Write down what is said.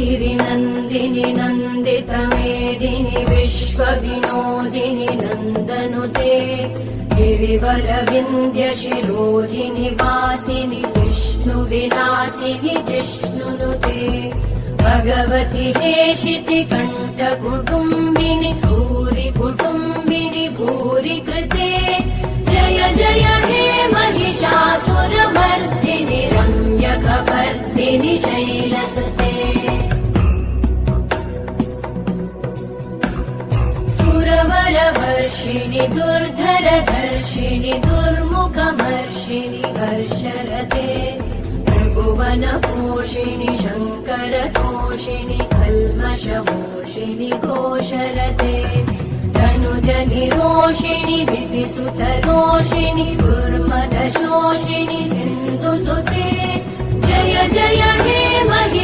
गिरिनन्दिनि नन्दितमेदिनि विश्वविनोदिनि नन्दनुते गिरिवरविन्द्यशिरोधिनि वासिनि विष्णुविलासिनि जिष्णुनुते भगवति हेशिति कण्ठकुटुम्बिनि भूरि कुटुम्बिनि भूरि कृते जय जय हे महिषासुरमर्दिनि रम्यकपर्दिनि शैलसुते सुरवरवर्षिणि दुर्धरधर्षिणि दुर्मुखमर्षिणि हर्षरते त्रिभुवनपोषिणि शङ्करतोषिणि कल्मषमोषिणि घोषरते धनुजनिरोषिणि दितिसुतरोषिणि दुर्मदशोषिणि सिन्धुसुते जय जय हे